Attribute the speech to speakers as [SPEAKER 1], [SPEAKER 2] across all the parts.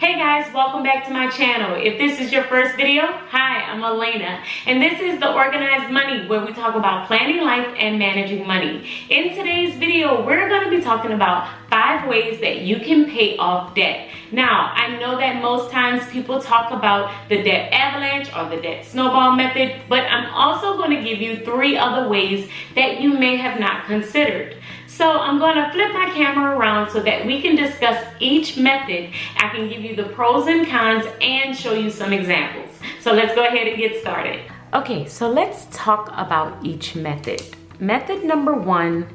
[SPEAKER 1] Hey guys, welcome back to my channel. If this is your first video, hi, I'm Alaina, and this is the Organized Money, where we talk about planning life and managing money. In today's video, we're going to be talking about 5 ways that you can pay off debt. Now, I know that most times people talk about the debt avalanche or the debt snowball method, but I'm also going to give you 3 other ways that you may have not considered. So I'm going to flip my camera around so that we can discuss each method. I can give you the pros and cons and show you some examples. So let's go ahead and get started. Okay, so let's talk about each method. Method number 1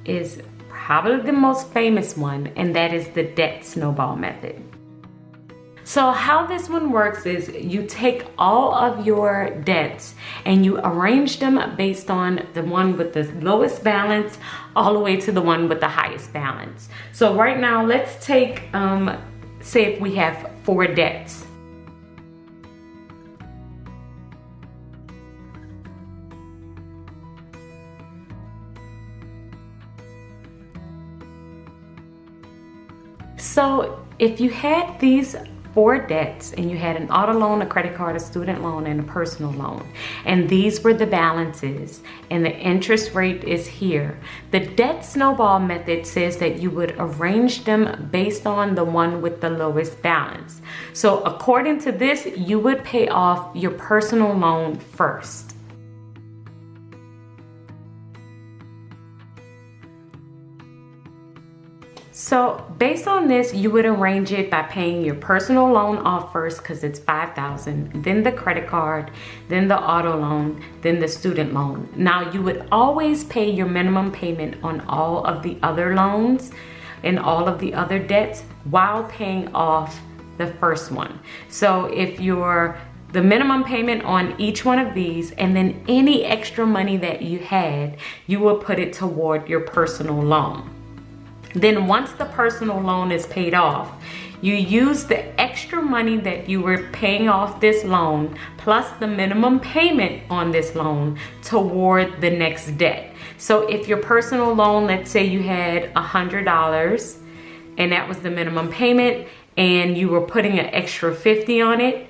[SPEAKER 1] is probably the most famous one, and that is the debt snowball method. So how this one works is you take all of your debts and you arrange them based on the one with the lowest balance all the way to the one with the highest balance. So right now, let's take, say if we have 4 debts. So if you had these 4 debts and you had an auto loan, a credit card, a student loan, and a personal loan, and these were the balances and the interest rate is here, the debt snowball method says that you would arrange them based on the one with the lowest balance. So according to this, you would pay off your personal loan first. So based on this, you would arrange it by paying your personal loan off first because it's $5,000, then the credit card, then the auto loan, then the student loan. Now you would always pay your minimum payment on all of the other loans and all of the other debts while paying off the first one. So if the minimum payment on each one of these, and then any extra money that you had, you will put it toward your personal loan. Then once the personal loan is paid off, you use the extra money that you were paying off this loan plus the minimum payment on this loan toward the next debt. So if your personal loan, let's say you had $100 and that was the minimum payment, and you were putting an extra $50 on it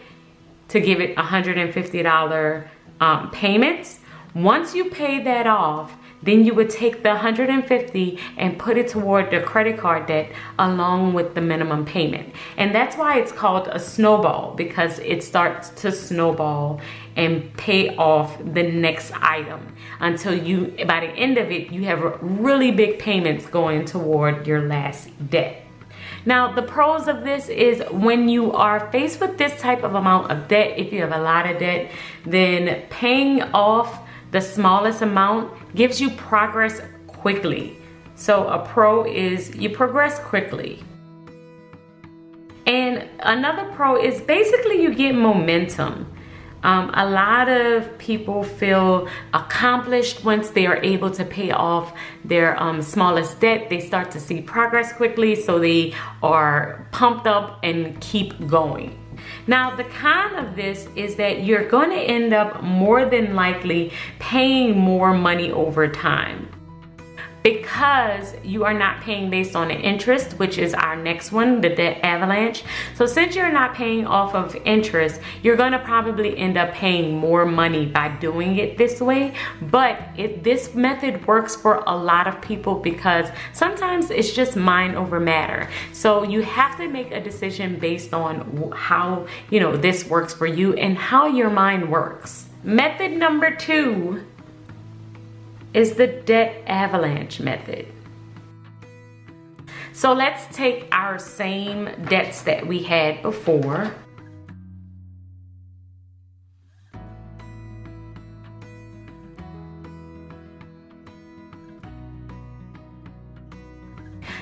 [SPEAKER 1] to give it $150 payments, once you pay that off, then you would take the $150 and put it toward the credit card debt along with the minimum payment. And that's why it's called a snowball, because it starts to snowball and pay off the next item until by the end of it, you have really big payments going toward your last debt. Now, the pros of this is when you are faced with this type of amount of debt, if you have a lot of debt, then paying off the smallest amount gives you progress quickly. So a pro is you progress quickly. And another pro is basically you get momentum. A lot of people feel accomplished once they are able to pay off their smallest debt. They start to see progress quickly, so they are pumped up and keep going. Now, the con of this is that you're going to end up more than likely paying more money over time, because you are not paying based on the interest, which is our next one, the debt avalanche. So since you're not paying off of interest, you're going to probably end up paying more money by doing it this way. But this method works for a lot of people because sometimes it's just mind over matter. So you have to make a decision based on how, this works for you and how your mind works. Method number 2 is the debt avalanche method. So let's take our same debts that we had before.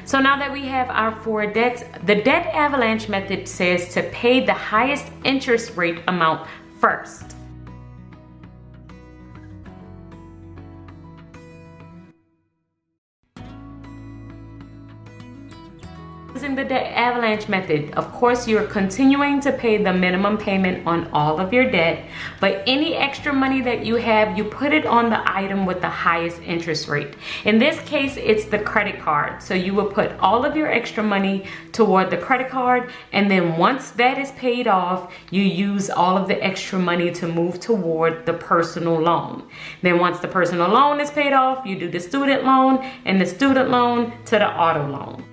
[SPEAKER 1] So now that we have our 4 debts, the debt avalanche method says to pay the highest interest rate amount first. Using the debt avalanche method, of course, you're continuing to pay the minimum payment on all of your debt, but any extra money that you have, you put it on the item with the highest interest rate. In this case, it's the credit card. So you will put all of your extra money toward the credit card, and then once that is paid off, you use all of the extra money to move toward the personal loan. Then once the personal loan is paid off, you do the student loan, and the student loan to the auto loan.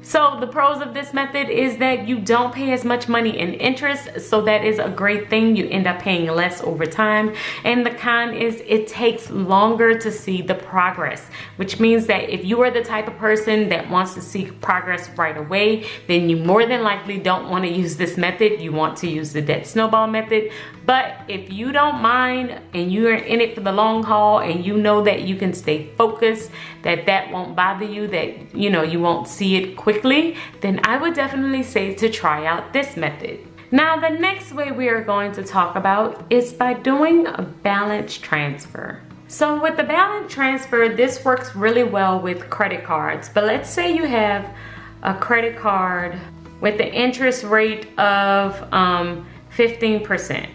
[SPEAKER 1] So the pros of this method is that you don't pay as much money in interest, so that is a great thing. You end up paying less over time. And the con is it takes longer to see the progress, which means that if you are the type of person that wants to see progress right away, then you more than likely don't want to use this method. You want to use the debt snowball method. But if you don't mind and you're in it for the long haul and you know that you can stay focused, that won't bother you, that you won't see it quickly, then I would definitely say to try out this method. Now, the next way we are going to talk about is by doing a balance transfer. So with the balance transfer, this works really well with credit cards. But let's say you have a credit card with the interest rate of 15%.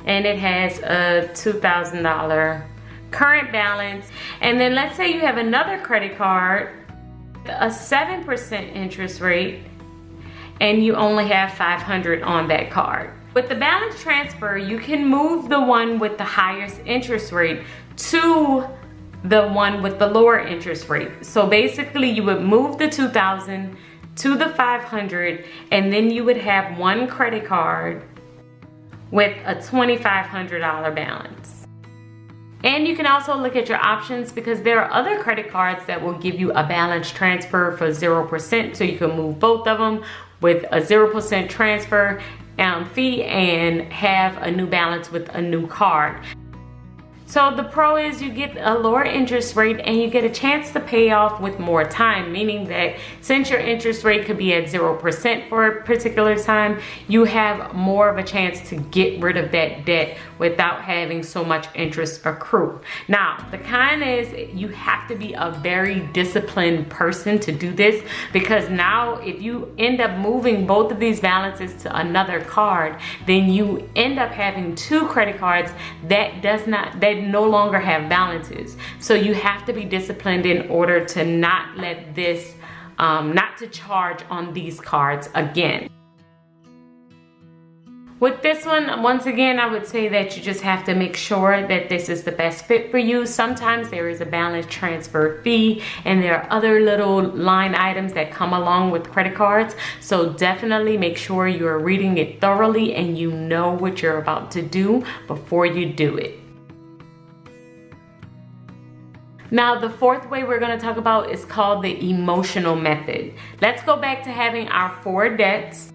[SPEAKER 1] And it has a $2,000 current balance. And then let's say you have another credit card, a 7% interest rate, and you only have $500 on that card. With the balance transfer, you can move the one with the highest interest rate to the one with the lower interest rate. So basically you would move the $2,000 to the $500, and then you would have one credit card with a $2,500 balance. And you can also look at your options, because there are other credit cards that will give you a balance transfer for 0%, so you can move both of them with a 0% transfer fee and have a new balance with a new card. So the pro is you get a lower interest rate and you get a chance to pay off with more time, meaning that since your interest rate could be at 0% for a particular time, you have more of a chance to get rid of that debt without having so much interest accrue. Now, the con is you have to be a very disciplined person to do this, because now if you end up moving both of these balances to another card, then you end up having two credit cards that no longer have balances. So you have to be disciplined in order to not let this, not to charge on these cards again. With this one, once again, I would say that you just have to make sure that this is the best fit for you. Sometimes there is a balance transfer fee, and there are other little line items that come along with credit cards. So definitely make sure you're reading it thoroughly and you know what you're about to do before you do it. Now, the fourth way we're going to talk about is called the emotional method. Let's go back to having our 4 debts.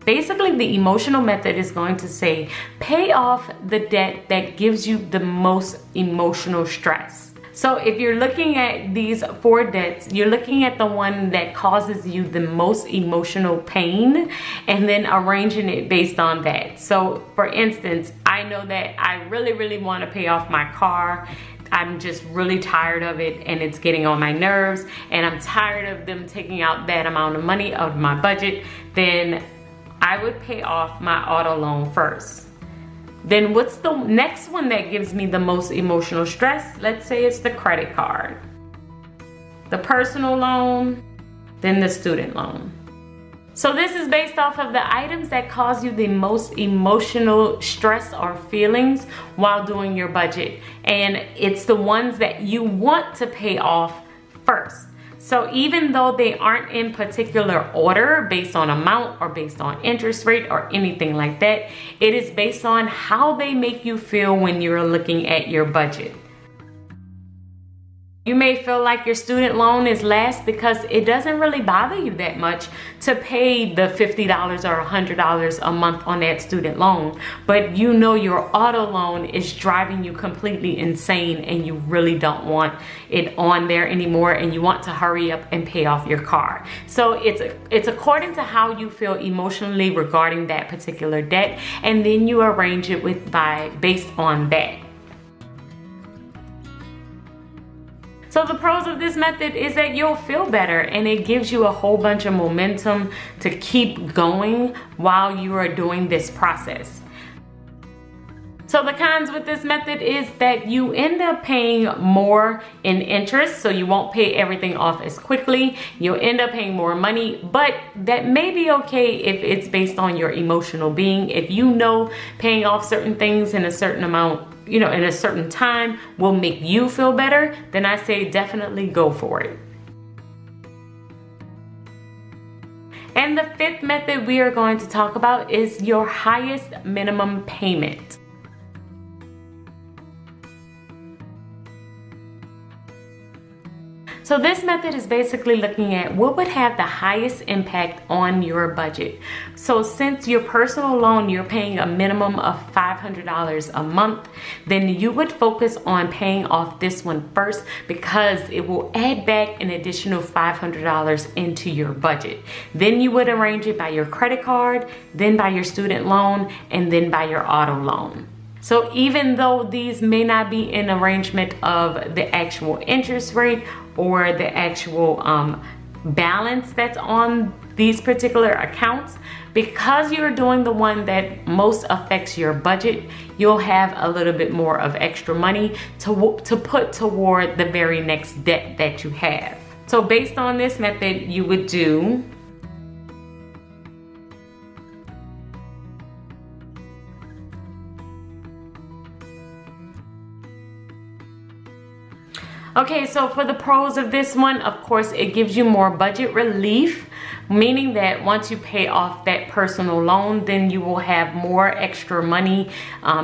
[SPEAKER 1] Basically, the emotional method is going to say, pay off the debt that gives you the most emotional stress. So if you're looking at these 4 debts, you're looking at the one that causes you the most emotional pain and then arranging it based on that. So for instance, I know that I really want to pay off my car. I'm just really tired of it and it's getting on my nerves, and I'm tired of them taking out that amount of money out of my budget. Then I would pay off my auto loan first. Then what's the next one that gives me the most emotional stress? Let's say it's the credit card, the personal loan, then the student loan. So this is based off of the items that cause you the most emotional stress or feelings while doing your budget. And it's the ones that you want to pay off first. So even though they aren't in particular order based on amount or based on interest rate or anything like that, it is based on how they make you feel when you're looking at your budget. You may feel like your student loan is less because it doesn't really bother you that much to pay the $50 or $100 a month on that student loan, but you know your auto loan is driving you completely insane and you really don't want it on there anymore and you want to hurry up and pay off your car. So it's according to how you feel emotionally regarding that particular debt, and then you arrange it based on that. So the pros of this method is that you'll feel better and it gives you a whole bunch of momentum to keep going while you are doing this process. So the cons with this method is that you end up paying more in interest, so you won't pay everything off as quickly. You'll end up paying more money, but that may be okay if it's based on your emotional being. If you know paying off certain things in a certain amount, in a certain time will make you feel better, then I say definitely go for it. And the fifth method we are going to talk about is your highest minimum payment. So this method is basically looking at what would have the highest impact on your budget. So since your personal loan, you're paying a minimum of $500 a month, then you would focus on paying off this one first because it will add back an additional $500 into your budget. Then you would arrange it by your credit card, then by your student loan, and then by your auto loan. So even though these may not be in arrangement of the actual interest rate or the actual balance that's on these particular accounts, because you're doing the one that most affects your budget, you'll have a little bit more of extra money to put toward the very next debt that you have. So based on this method, you would do okay, so for the pros of this one, of course, it gives you more budget relief, meaning that once you pay off that personal loan, then you will have more extra money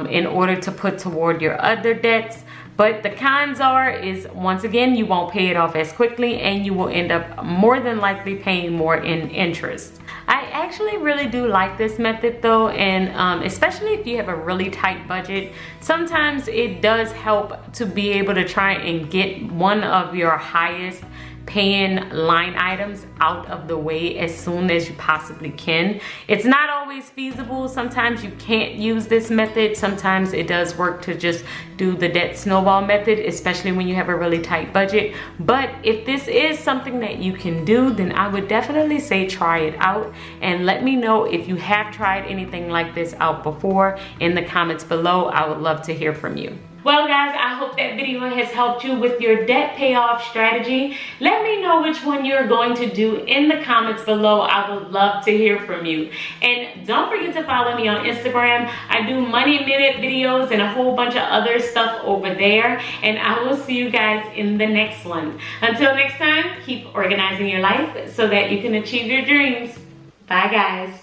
[SPEAKER 1] in order to put toward your other debts. But the cons is, once again, you won't pay it off as quickly and you will end up more than likely paying more in interest. I actually really do like this method though, and especially if you have a really tight budget, sometimes it does help to be able to try and get one of your highest paying line items out of the way as soon as you possibly can. It's not always feasible. Sometimes you can't use this method. Sometimes it does work to just do the debt snowball method, especially when you have a really tight budget. But if this is something that you can do, then I would definitely say try it out and let me know if you have tried anything like this out before in the comments below. I would love to hear from you. Well guys, I hope that video has helped you with your debt payoff strategy. Let me know which one you're going to do in the comments below. I would love to hear from you. And don't forget to follow me on Instagram. I do money minute videos and a whole bunch of other stuff over there. And I will see you guys in the next one. Until next time, keep organizing your life so that you can achieve your dreams. Bye guys.